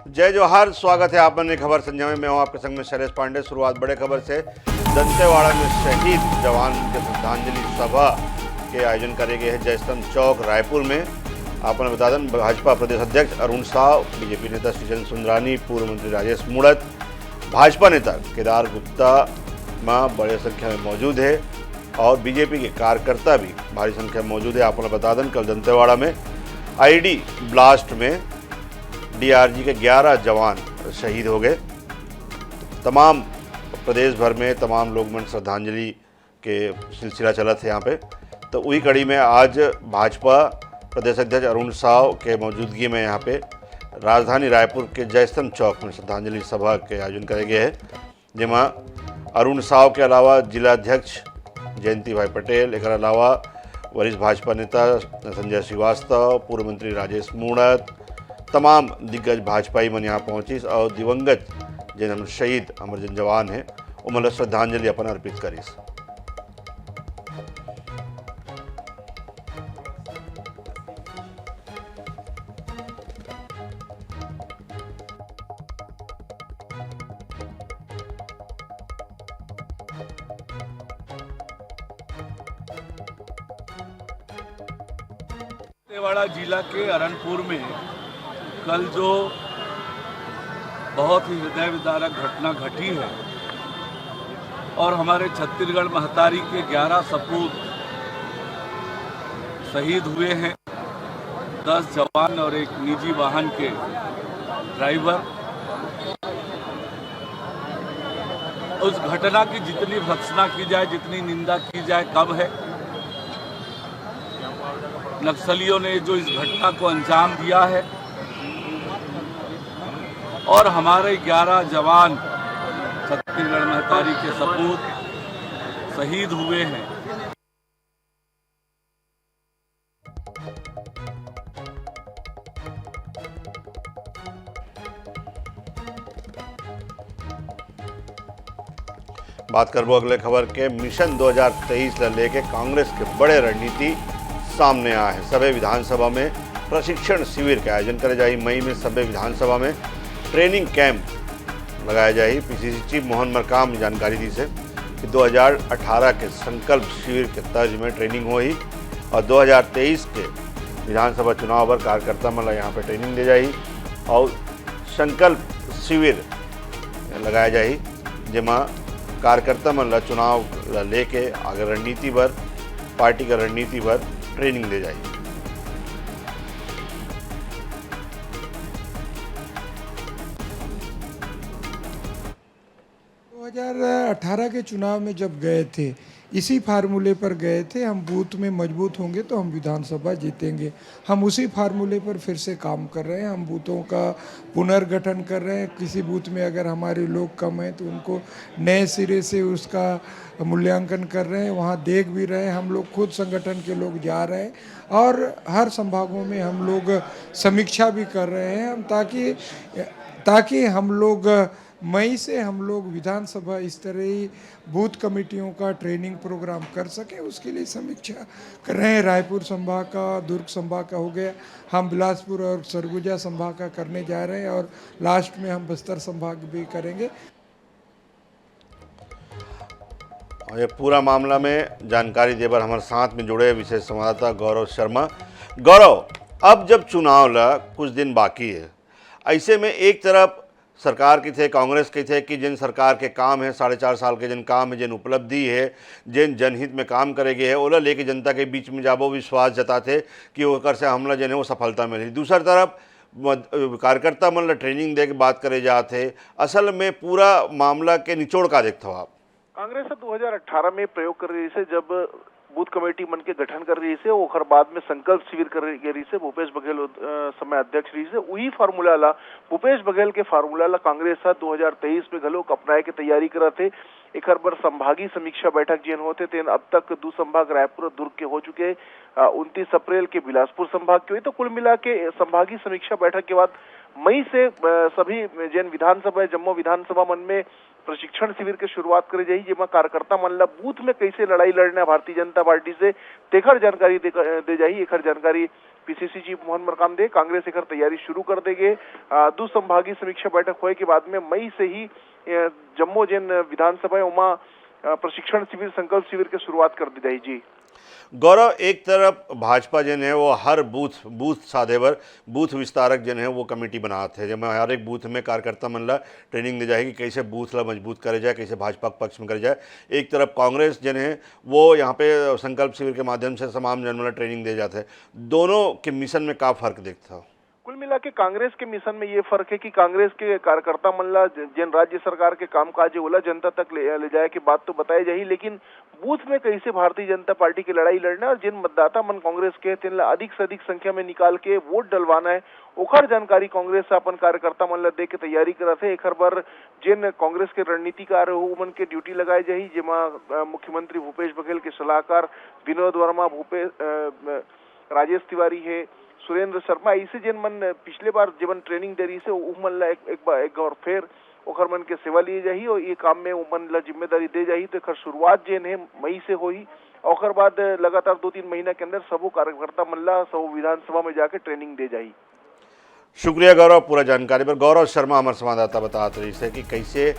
जय जोहार, स्वागत है आप अन्य खबर संजय में। मैं हूं आपके संग में शैलेश पांडे। शुरुआत बड़े खबर से। दंतेवाड़ा में शहीद जवान के श्रद्धांजलि सभा के आयोजन करे गए हैं जयस्तंभ चौक रायपुर में। आपने बता दें, भाजपा प्रदेश अध्यक्ष अरुण साव, बीजेपी नेता श्रीचंद सुंदरानी, पूर्व मंत्री राजेश मूणत, भाजपा नेता केदार गुप्ता मां बड़े संख्या में मौजूद है और बीजेपी के कार्यकर्ता भी भारी संख्या में मौजूद है। आपने बता दें, कल दंतेवाड़ा में आईडी ब्लास्ट में डीआरजी के 11 जवान शहीद हो गए। तमाम प्रदेश भर में तमाम लोग में श्रद्धांजलि के सिलसिला चला था यहाँ पे। तो वही कड़ी में आज भाजपा प्रदेश अध्यक्ष अरुण साव के मौजूदगी में यहाँ पे राजधानी रायपुर के जयस्तंभ चौक में श्रद्धांजलि सभा के आयोजन करे गए हैं, जिसमें अरुण साव के अलावा जिलाध्यक्ष जयंती भाई पटेल, एक अलावा वरिष्ठ भाजपा नेता संजय श्रीवास्तव, पूर्व मंत्री राजेश मूणत, तमाम दिग्गज भाजपाई मन यहाँ पहुँची और दिवंगत जिन हम शहीद हमारे जिन जवान हैं उन्हें श्रद्धांजलि अपन अर्पित करी। दंतेवाड़ा जिला के अरनपुर में कल जो बहुत ही हृदय विदारक घटना घटी है और हमारे छत्तीसगढ़ महतारी के 11 सपूत शहीद हुए हैं, 10 जवान और एक निजी वाहन के ड्राइवर। उस घटना की जितनी भर्त्सना की जाए, जितनी निंदा की जाए कम है। नक्सलियों ने जो इस घटना को अंजाम दिया है और हमारे 11 जवान छत्तीसगढ़ महतारी के सपूत शहीद हुए हैं। बात करबो अगले खबर के। मिशन 2023 ला लेके कांग्रेस के बड़े रणनीति सामने आए हैं। सभी विधानसभा में प्रशिक्षण शिविर का आयोजन करे जाए। मई में सभी विधानसभा में ट्रेनिंग कैंप लगाया जाए। पीसीसी चीफ मोहन मरकाम ने जानकारी दी से कि 2018 के संकल्प शिविर के तर्ज में ट्रेनिंग हुई और 2023 के विधानसभा चुनाव पर कार्यकर्ता मतलब यहाँ पर ट्रेनिंग दी जाए और संकल्प शिविर लगाया जाए, जिसमें कार्यकर्ता मतलब चुनाव लेके आगे रणनीति पर, पार्टी का रणनीति पर ट्रेनिंग दे जाएगी। 2018 के चुनाव में जब गए थे, इसी फार्मूले पर गए थे, हम बूथ में मजबूत होंगे तो हम विधानसभा जीतेंगे। हम उसी फार्मूले पर फिर से काम कर रहे हैं। हम बूथों का पुनर्गठन कर रहे हैं। किसी बूथ में अगर हमारे लोग कम हैं तो उनको नए सिरे से उसका मूल्यांकन कर रहे हैं। वहाँ देख भी रहे हैं, हम लोग खुद संगठन के लोग जा रहे हैं और हर संभागों में हम लोग समीक्षा भी कर रहे हैं ताकि हम लोग मई से हम लोग विधानसभा स्तरीय बूथ कमेटियों का ट्रेनिंग प्रोग्राम कर सकें। उसके लिए समीक्षा कर रहे हैं। रायपुर संभाग का, दुर्ग संभाग का हो गया, हम बिलासपुर और सरगुजा संभाग का करने जा रहे हैं और लास्ट में हम बस्तर संभाग भी करेंगे। और ये पूरा मामला में जानकारी देवर हमारे साथ में जुड़े विशेष संवाददाता गौरव शर्मा। गौरव, अब जब चुनाव ला कुछ दिन बाकी है, ऐसे में एक तरफ सरकार की थे, कांग्रेस के थे कि जिन सरकार के काम है 4.5 साल के जिन काम है, जिन उपलब्धि है, जिन जनहित में काम करेगे है, ओला लेके जनता के बीच में जाबो विश्वास जताते कि ओकर से हमला जन है वो सफलता मिली। दूसरी तरफ कार्यकर्ता मन ला ट्रेनिंग दे के बात करे जाते। असल में पूरा मामला के निचोड़ का देखते हो आप? कांग्रेस 2018 में प्रयोग कर रही से, जब बूथ कमेटी मन के गठन कर रही से, ओखर बाद में संकल्प शिविर कर रही से, भूपेश बघेल समय अध्यक्ष रही से, वही फार्मूला ला, भूपेश बघेल के फार्मूला ला कांग्रेस 2023 में घलोक अपनाए के तैयारी करत है। एक बार संभागीय समीक्षा बैठक जिन होते थे, अब तक 2 संभाग रायपुर और दुर्ग के हो चुके। 29 अप्रैल के बिलासपुर संभाग के हुई। तो कुल मिला के संभागीय समीक्षा बैठक के बाद मई से सभी जैन विधानसभा, जम्मू विधानसभा मन में प्रशिक्षण शिविर के शुरुआत करी जाए, जिसमें कार्यकर्ता मन ला बूथ में कैसे लड़ाई लड़ना भारतीय जनता पार्टी से तेखर जानकारी दे जाए। एक जानकारी पीसीसी चीफ मोहन मरकाम दे कांग्रेस एकर तैयारी शुरू कर देगे। दो संभागीय समीक्षा बैठक होए के बाद में मई से ही जम्मू जिन विधानसभा उमा प्रशिक्षण शिविर संकल्प शिविर के शुरुआत कर दी जाए। जी गौरव, एक तरफ भाजपा जन है वो हर बूथ साधेवर बूथ विस्तारक जन है वो कमेटी बनाते हैं, जब हर एक बूथ में कार्यकर्ता मन ला ट्रेनिंग दी जाएगी कैसे बूथ ला मजबूत करे जाए, कैसे भाजपा के पक्ष में करे जाए। एक तरफ कांग्रेस जन है वो यहाँ पे संकल्प शिविर के माध्यम से तमाम जन वाला ट्रेनिंग दे जाते हैं। दोनों के मिशन में क्या फर्क देखता हो? कुल मिला के कांग्रेस के मिशन में ये फर्क है कि कांग्रेस के कार्यकर्ता मल्ला जिन राज्य सरकार के कामकाज ओला जनता तक ले जाए की बात तो बताई जाही, लेकिन बूथ में कैसे भारतीय जनता पार्टी की लड़ाई लड़ना और जिन मतदाता मन कांग्रेस के तिन अधिक से अधिक संख्या में निकाल के वोट डलवाना है ओखर जानकारी कांग्रेस अपन कार्यकर्ता मन ला दे के तैयारी करत है। एक बार जिन कांग्रेस के रणनीतिकार हो मन के ड्यूटी लगाई जाही, जेमा मुख्यमंत्री भूपेश बघेल के सलाहकार विनोद वर्मा, राजेश तिवारी है, सुरेंद्र शर्मा, ऐसे जिन मन पिछले बार जीवन ट्रेनिंग दे रही से मन ला एक और फिर ओखर मन के सेवा लिए जाही और ये काम में मन ला जिम्मेदारी दे जाही। तो एकर शुरुआत जेन है मई से होही, ओखर बाद लगातार 2-3 महीना के अंदर सबो कार्यकर्ता मन ला सब विधानसभा में जाके ट्रेनिंग दे जाही। शुक्रिया गौरव पूरा जानकारी पर। गौरव शर्मा हमारे संवाददाता बताते रही है कि कैसे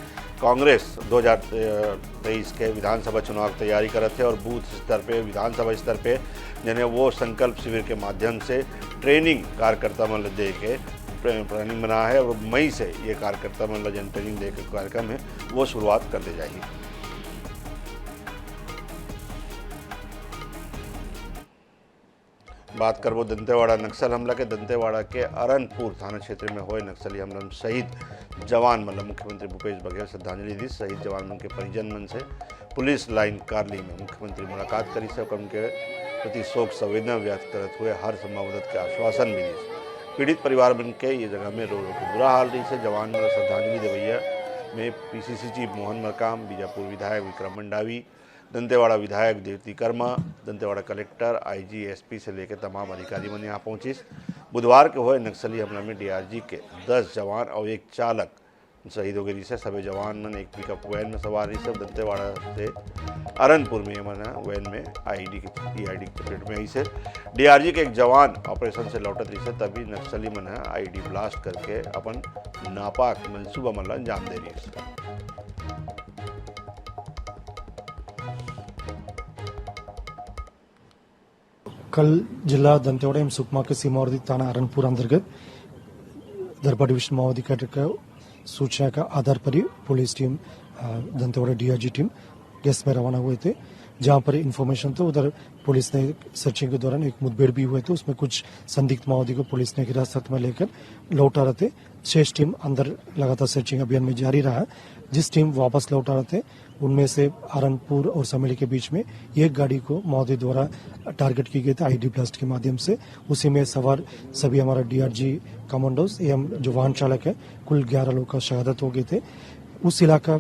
कांग्रेस 2023 के विधानसभा चुनाव की तैयारी करते थे और बूथ स्तर पे विधानसभा स्तर पे जिन्हें वो संकल्प शिविर के माध्यम से ट्रेनिंग कार्यकर्ता मन दे के प्लानिंग बना है और मई से ये कार्यकर्ता मन जन ट्रेनिंग दे के कार्यक्रम है वो शुरुआत कर दी जाएगी। बात कर वो दंतेवाड़ा नक्सल हमला के। दंतेवाड़ा के अरनपुर थाना क्षेत्र में हुए नक्सली हमला में शहीद जवान मतलब मुख्यमंत्री भूपेश बघेल श्रद्धांजलि दी। शहीद जवान मन के परिजन मन से पुलिस लाइन कार्यालय में मुख्यमंत्री मुलाकात करी से उनके प्रति शोक संवेदना व्यक्त करते हुए हर संभव मदद के आश्वासन भी दी। पीड़ित परिवार मन के ये जगह में रो के बुरा हाल रही से जवान मन श्रद्धांजलि देवैया में पीसीसी चीफ मोहन मरकाम, बीजापुर विधायक विक्रम मंडावी, दंतेवाड़ा विधायक Devti Karma, Dantewada collector, IG, SP से लेकर तमाम अधिकारी मन यहाँ पहुँची। बुधवार के हुए नक्सली हमला में डीआरजी के 10 जवान और एक चालक शहीद हो गई से सभी जवान मन एक पिकअप वैन में सवार रही से दंतेवाड़ा से अरनपुर में मना वैन में डीआईडी की चपेट में आई से डीआरजी के एक जवान ऑपरेशन से लौटत रही से तभी नक्सली मन आईडी ब्लास्ट करके अपन नापाक मनसूबा मन अंजाम दे रही है। कल जिला दंतेवाड़ा एवं सुकमा के सीमावर्ती थाना अरनपुर अंतर्गत दरबा डिवीजन माओवादी कैडर का सूचना का आधार पर ही police team Dantewada DRG team गश्त में रवाना हुए थे। जहां पर इन्फॉर्मेशन तो उधर पुलिस ने सर्चिंग के दौरान एक मुठभेड़ भी हुए थे, उसमें कुछ संदिग्ध माओवादी को पुलिस ने हिरासत में लेकर लौटा रहे थे। शेष टीम अंदर लगातार सर्चिंग अभियान में जारी रहा। जिस टीम वापस लौटा रहे थे उनमें से अरनपुर और समेली के बीच में एक गाड़ी को माओवादी द्वारा टारगेट की गई थी आईडी ब्लास्ट के माध्यम से। उसी में सवार सभी हमारा डीआरजी कमांडोज एवं जो वाहन चालक है कुल 11 लोग का शहादत हो गए थे। उस इलाका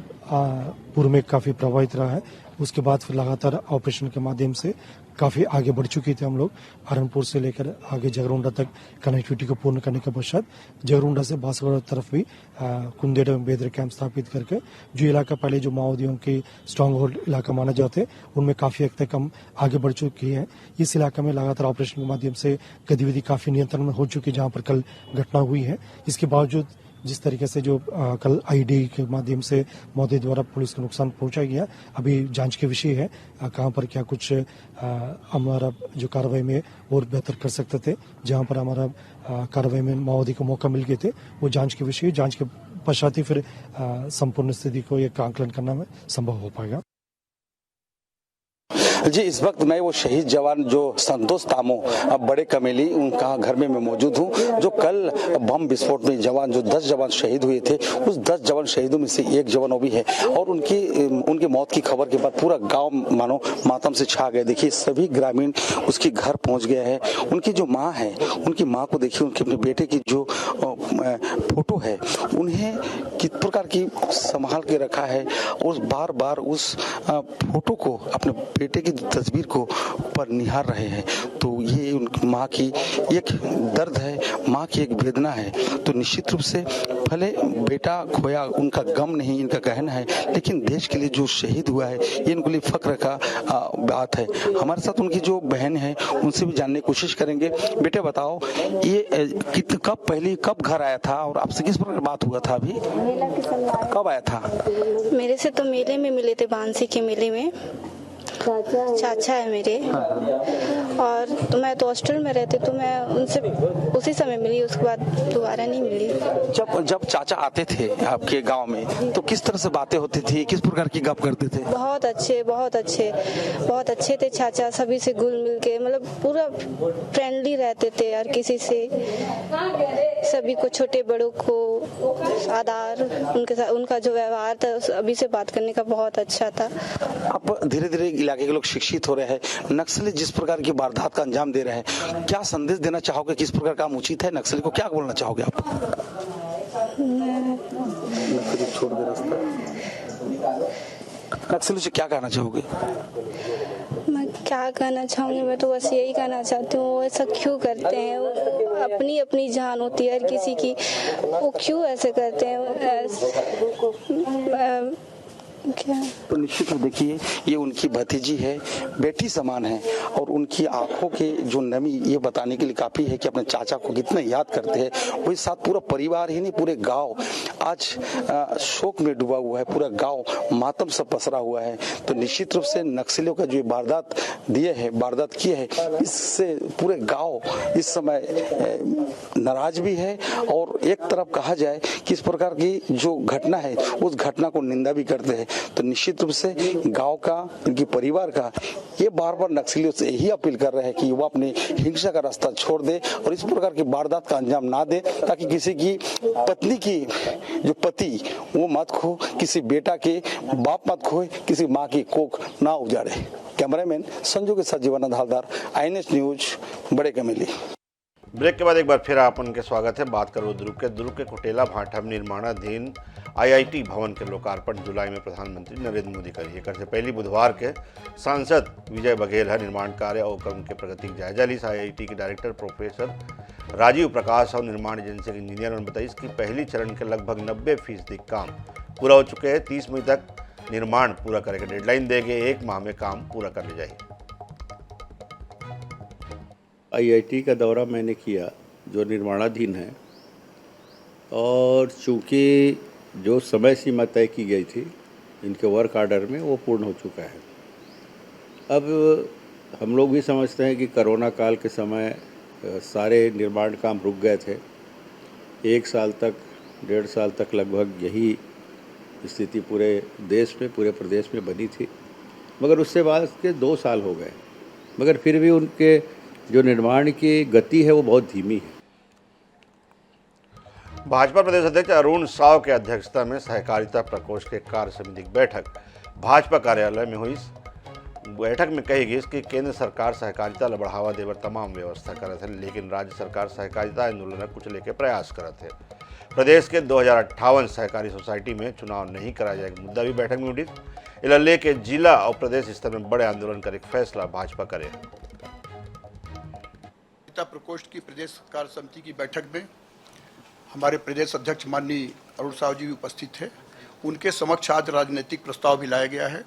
पूर्व में काफी प्रभावित रहा है। उसके बाद फिर लगातार ऑपरेशन के माध्यम से काफी आगे बढ़ चुके थे हम लोग। अरनपुर से लेकर आगे जगरुंडा तक कनेक्टिविटी को पूर्ण करने के पश्चात जगरुंडा से बांसगढ़ तरफ भी कुंदेड़ एवं बेदर कैंप स्थापित करके जो इलाका पहले जो माओवादियों की स्ट्रांग होल्ड इलाका माना जाते उनमें काफी हद तक हम आगे बढ़ चुकी है। इस इलाके में लगातार ऑपरेशन के माध्यम से गतिविधि काफी नियंत्रण में हो चुकी, जहां पर कल घटना हुई है। इसके बावजूद जिस तरीके से जो कल आईडी के माध्यम से मोदी द्वारा पुलिस को नुकसान पहुंचाया गया, अभी जांच के विषय है कहां पर क्या कुछ हमारा जो कार्रवाई में और बेहतर कर सकते थे। जहां पर हमारा कार्रवाई में माओवादी को मौका मिल गए थे वो जांच के विषय, जांच के पश्चात ही फिर संपूर्ण स्थिति को एक आंकलन करना में संभव हो पाएगा। जी, इस वक्त मैं वो शहीद जवान जो संतोष तामो अब बड़े कमेली उनका घर में मैं मौजूद हूँ, जो कल बम विस्फोट में जवान जो 10 जवान शहीद हुए थे, उस 10 जवान शहीदों में से एक जवान भी है और उनकी मौत की खबर के बाद पूरा गांव मानो मातम से छा गए। देखिए सभी ग्रामीण उसके घर पहुंच गए हैं। उनकी जो माँ है, उनकी माँ को देखिए, उनके अपने बेटे की जो फोटो है उन्हें किस प्रकार की संभाल के रखा है और बार बार उस फोटो को, अपने बेटे की तस्वीर को ऊपर निहार रहे हैं। तो ये उनकी माँ की एक दर्द है, माँ की एक वेदना है। तो निश्चित रूप से भले बेटा खोया उनका गम नहीं, इनका कहना है, लेकिन देश के लिए जो शहीद हुआ है ये इनके लिए फख्र का बात है। हमारे साथ उनकी जो बहन है उनसे भी जानने की कोशिश करेंगे। बेटे बताओ, ये कब घर आया था और आपसे किस प्रकार बात हुआ था? अभी कब आया था? मेरे से तो मेले में मिले थे, बांसी के मेले में। चाचा है मेरे, और तो मैं तो हॉस्टल में रहती, तो मैं उनसे उसी समय मिली, उसके बाद दोबारा नहीं मिली। जब चाचा आते थे आपके गांव में तो किस तरह से बातें होती थी, किस प्रकार की गप करते थे? बहुत अच्छे थे चाचा, सभी से घुल मिल के, मतलब पूरा फ्रेंडली रहते थे और किसी से, सभी को, छोटे बड़ों को आदर, उनके साथ उनका जो व्यवहार था अभी से बात करने का बहुत अच्छा था। अब धीरे धीरे इलाके के लोग शिक्षित हो रहे हैं, नक्सली जिस प्रकार की वारदात का अंजाम दे रहे हैं, क्या संदेश देना चाहोगे? किस प्रकार काम उचित है? नक्सली को क्या बोलना चाहोगे आप? छोड़ दे रास्ता। नक्सली से क्या कहना चाहोगे? मैं क्या कहना चाहूँगी, मैं तो बस यही कहना चाहती हूँ, वो ऐसा क्यों करते हैं? अपनी अपनी जान होती है हर किसी की, वो क्यों ऐसे करते हैं? क्या? तो निश्चित देखिए, ये उनकी भतीजी है, बेटी समान है, और उनकी आंखों के जो नमी ये बताने के लिए काफी है कि अपने चाचा को कितना याद करते हैं। वही साथ पूरा परिवार ही नहीं, पूरे गांव आज शोक में डूबा हुआ है, पूरा गांव मातम से पसरा हुआ है। तो निश्चित रूप से नक्सलियों का जो वारदात किए है, इससे पूरे गाँव इस समय नाराज भी है, और एक तरफ कहा जाए कि इस प्रकार की जो घटना है उस घटना को निंदा भी करते हैं। तो निश्चित रूप से गांव का, इनकी परिवार का ये बार बार नक्सलियों से यही अपील कर रहे हैं कि वो अपनी हिंसा का रास्ता छोड़ दे और इस प्रकार की वारदात का अंजाम ना दे, ताकि किसी की पत्नी की जो पति वो मत खो, किसी बेटा के बाप मत खोए, किसी माँ की कोख ना उजाड़े। कैमरामैन संजू के साथ जीवानंद हालदार, INS न्यूज, बड़े कमेली। ब्रेक के बाद एक बार फिर आप उनके स्वागत है। बात करो दुर्ग के कुटेला भाटा में निर्माणाधीन IIT भवन के लोकार्पण जुलाई में प्रधानमंत्री नरेंद्र मोदी करेंगे। कर से पहली बुधवार के सांसद विजय बघेल है निर्माण कार्य और कर्म के प्रगति की जायजा ली। IIT के डायरेक्टर प्रोफेसर राजीव प्रकाश और निर्माण एजेंसी के इंजीनियर ने बताया इसकी पहली चरण के लगभग 90% काम पूरा हो चुके हैं। 30 मई तक निर्माण पूरा करेगा, डेडलाइन देंगे, 1 माह में काम पूरा कर ले जाएगी। IIT का दौरा मैंने किया जो निर्माणाधीन है, और चूँकि जो समय सीमा तय की गई थी इनके वर्क आर्डर में वो पूर्ण हो चुका है। अब हम लोग भी समझते हैं कि कोरोना काल के समय सारे निर्माण काम रुक गए थे। 1 साल तक, 1.5 साल तक लगभग यही स्थिति पूरे देश में, पूरे प्रदेश में बनी थी, मगर उससे बाद के 2 साल हो गए, मगर फिर भी उनके जो निर्माण की गति है वो बहुत धीमी है। भाजपा प्रदेश अध्यक्ष अरुण साव की अध्यक्षता में सहकारिता प्रकोष्ठ के कार्य समिति की बैठक भाजपा कार्यालय में हुई। बैठक में कही गई कि केंद्र सरकार सहकारिता ला बढ़ावा देवर तमाम व्यवस्था करत है, लेकिन राज्य सरकार सहकारिता आंदोलन कुचले के प्रयास करत है। प्रदेश के 2058 सहकारी सोसाइटी में चुनाव नहीं कराया जाएगा मुद्दा भी बैठक में उठी। इला के जिला और प्रदेश स्तर में बड़े आंदोलन कर एक फैसला भाजपा करे। प्रकोष्ठ की प्रदेश कार्य समिति की बैठक में हमारे प्रदेश अध्यक्ष माननीय अरुण साव जी भी उपस्थित थे। उनके समक्ष आज राजनीतिक प्रस्ताव भी लाया गया है।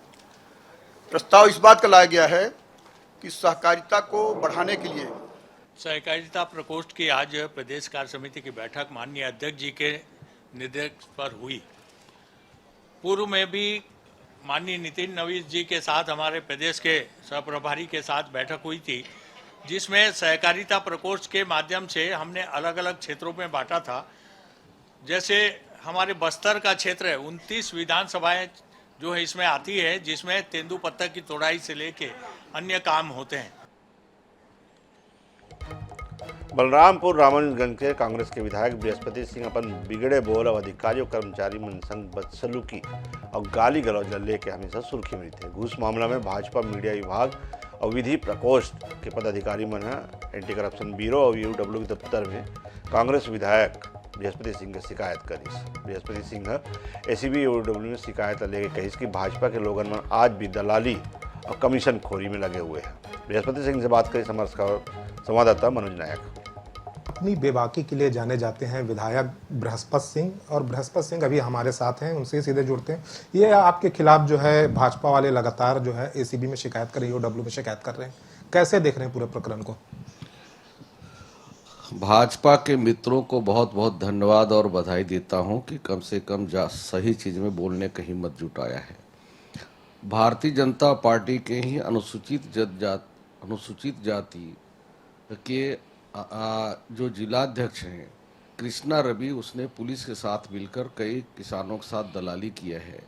प्रस्ताव इस बात का लाया गया है कि सहकारिता को बढ़ाने के लिए सहकारिता प्रकोष्ठ की आज प्रदेश कार्य समिति की बैठक माननीय अध्यक्ष जी के निर्देश पर हुई। पूर्व में भी माननीय नितिन नवीन जी के साथ हमारे प्रदेश के सहप्रभारी के साथ बैठक हुई थी, जिसमें सहकारिता प्रकोष्ठ के माध्यम से हमने अलग अलग क्षेत्रों में बांटा था। जैसे हमारे बस्तर का क्षेत्र है, 29 विधानसभाएं जो है इसमें आती है, जिसमें तेंदुपत्ता की तोड़ाई से लेके अन्य काम होते हैं। बलरामपुर रामानुजगंज के कांग्रेस के विधायक बृहस्पति सिंह अपन बिगड़े बोल और अधिकारियों कर्मचारी मन संग बदसलूकी और गाली गलौज लेके हमेशा सुर्खी में थे। घूस मामला में भाजपा मीडिया विभाग और विधि प्रकोष्ठ के पदाधिकारी मन एंटी करप्शन ब्यूरो और UW के दफ्तर में कांग्रेस विधायक बृहस्पति सिंह शिकायत करीस। बृहस्पति सिंह एसीबी OW में शिकायत लेके कहीस कि भाजपा के लोगन में आज भी दलाली और कमीशन खोरी में लगे हुए हैं। बृहस्पति सिंह से बात करी हमारे संवाददाता मनोज नायक। अपनी बेबाकी के लिए जाने जाते हैं विधायक बृहस्पति सिंह, और बृहस्पति सिंह अभी हमारे साथ हैं, उनसे सीधे जुड़ते हैं। ये आपके खिलाफ जो है भाजपा वाले लगातार जो है एसीबी में शिकायत कर रहे हैं, OW में शिकायत कर रहे हैं, कैसे देख रहे हैं पूरे प्रकरण को? भाजपा के मित्रों को बहुत बहुत धन्यवाद और बधाई देता हूं कि कम से कम सही चीज में बोलने की हिम्मत जुटाया है। भारतीय जनता पार्टी के ही अनुसूचित जाति के जो जिलाध्यक्ष हैं कृष्णा रवि, उसने पुलिस के साथ मिलकर कई किसानों के साथ दलाली किया है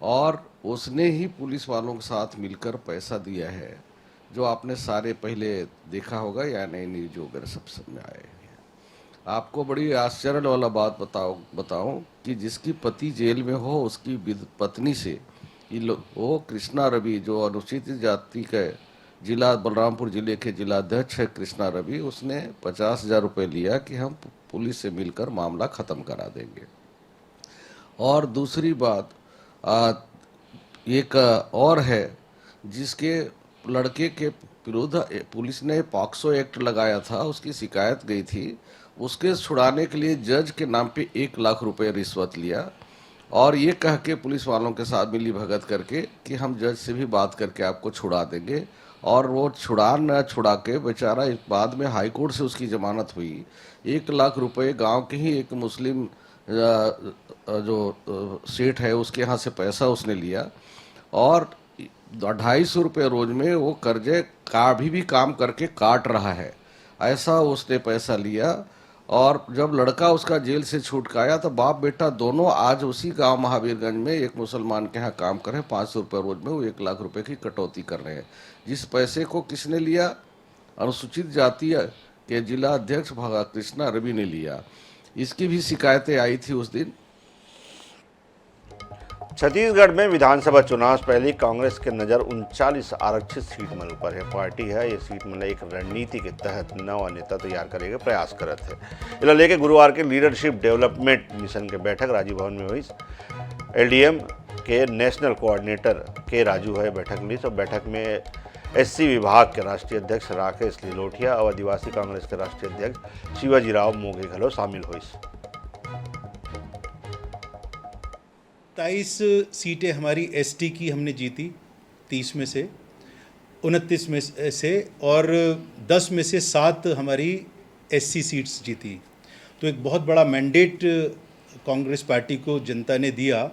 और उसने ही पुलिस वालों के साथ मिलकर पैसा दिया है, जो आपने सारे पहले देखा होगा या नई न्यूज वगैरह सब में आए हैं। आपको बड़ी आश्चर्य वाला बात बताऊं कि जिसकी पति जेल में हो उसकी पत्नी से वो कृष्णा रवि, जो अनुसूचित जाति के जिला बलरामपुर जिले के जिलाध्यक्ष है कृष्णा रवि, उसने 50,000 रुपये लिया कि हम पुलिस से मिलकर मामला ख़त्म करा देंगे। और दूसरी बात एक और है, जिसके लड़के के विरुद्ध पुलिस ने पॉक्सो एक्ट लगाया था, उसकी शिकायत गई थी, उसके छुड़ाने के लिए जज के नाम पे 1 लाख रुपए रिश्वत लिया और ये कह के पुलिस वालों के साथ मिली भगत करके कि हम जज से भी बात करके आपको छुड़ा देंगे, और वो छुड़ा के बेचारा बाद में हाई कोर्ट से उसकी जमानत हुई। 1 लाख रुपए गांव के ही एक मुस्लिम जो सेठ है उसके यहाँ से पैसा उसने लिया और 250 रुपये रोज में वो कर्जे का भी काम करके काट रहा है, ऐसा उसने पैसा लिया। और जब लड़का उसका जेल से छूट के आया तो बाप बेटा दोनों आज उसी गांव महावीरगंज में एक मुसलमान के यहाँ काम कर रहे हैं। 500 रुपये रोज में वो 1 लाख रुपए की कटौती कर रहे हैं। जिस पैसे को किसने लिया? अनुसूचित जाति के जिला अध्यक्ष कृष्णा रवि ने लिया। इसकी भी शिकायतें आई थी उस दिन। छत्तीसगढ़ में विधानसभा चुनाव से पहले कांग्रेस के नज़र 39 आरक्षित सीट मन ऊपर है। पार्टी है ये सीट मन एक रणनीति के तहत नवा नेता तैयार करेगा प्रयास करत है। इला लेके गुरुवार के लीडरशिप डेवलपमेंट मिशन के बैठक राजीव भवन में हुई। LDM के नेशनल कोऑर्डिनेटर के राजू है बैठक ली। तो बैठक में SC विभाग के राष्ट्रीय अध्यक्ष राकेश लिलोटिया और आदिवासी कांग्रेस के राष्ट्रीय अध्यक्ष शिवाजीराव मोघे घलो शामिल हुई। 27 सीटें हमारी ST की हमने जीती 30 में से 29 में से, और 10 में से 7 हमारी SC सीट्स जीती। तो एक बहुत बड़ा मैंडेट कांग्रेस पार्टी को जनता ने दिया।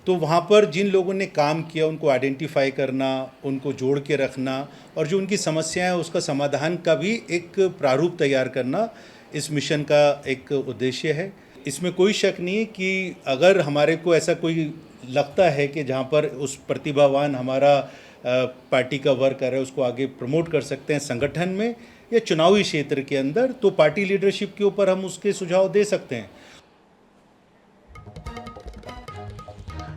तो वहाँ पर जिन लोगों ने काम किया उनको आइडेंटिफाई करना, उनको जोड़ के रखना और जो उनकी समस्याएं हैं उसका समाधान का भी एक प्रारूप तैयार करना इस मिशन का एक उद्देश्य है। इसमें कोई शक नहीं है कि अगर हमारे को ऐसा कोई लगता है कि जहाँ पर उस प्रतिभावान हमारा पार्टी का वर्कर है उसको आगे प्रमोट कर सकते हैं संगठन में या चुनावी क्षेत्र के अंदर, तो पार्टी लीडरशिप के ऊपर हम उसके सुझाव दे सकते हैं।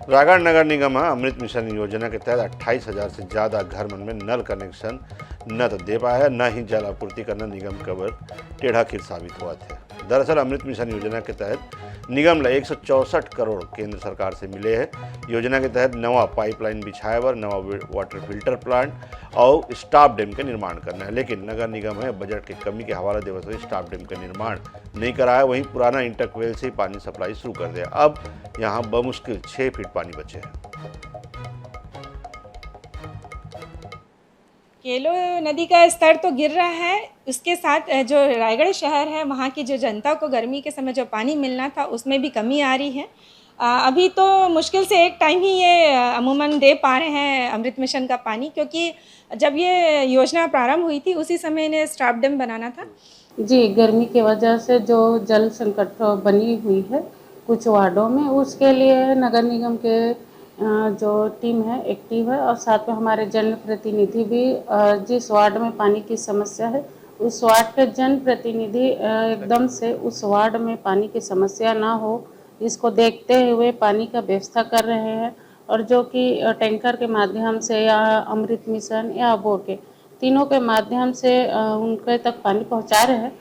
रायगढ़ नगर निगम अमृत मिशन योजना के तहत 28,000 से ज़्यादा घर मन में नल कनेक्शन न तो दे पाया है, न ही जल आपूर्ति करना निगम कबर टेढ़ा खीर साबित हुआ थे। दरअसल अमृत मिशन योजना के तहत निगम ला 164 करोड़ केंद्र सरकार से मिले हैं। योजना के तहत नवा पाइपलाइन बिछाए बर, नवा वाटर फिल्टर प्लांट और स्टाफ डैम के निर्माण करना है। लेकिन नगर निगम है बजट की कमी के हवाला देवत हुए स्टाफ डैम का निर्माण नहीं कराया। वहीं पुराना इंटरक्वेल से ही पानी सप्लाई शुरू कर दिया। अब यहाँ बमुश्किल 6 फीट पानी बचे हैं। केलो नदी का स्तर तो गिर रहा है, उसके साथ जो रायगढ़ शहर है वहाँ की जो जनता को गर्मी के समय जो पानी मिलना था उसमें भी कमी आ रही है। अभी तो मुश्किल से एक टाइम ही ये अमूमन दे पा रहे हैं अमृत मिशन का पानी, क्योंकि जब ये योजना प्रारंभ हुई थी उसी समय इन्हें स्टाफ डैम बनाना था। जी, गर्मी की वजह से जो जल संकट बनी हुई है कुछ वार्डों में, उसके लिए नगर निगम के जो टीम है एक्टिव है और साथ में हमारे जनप्रतिनिधि भी जिस वार्ड में पानी की समस्या है उस वार्ड के जनप्रतिनिधि एकदम से उस वार्ड में पानी की समस्या ना हो इसको देखते हुए पानी का व्यवस्था कर रहे हैं, और जो कि टैंकर के माध्यम से या अमृत मिशन या बोर के तीनों के माध्यम से उनके तक पानी पहुंचा रहे हैं।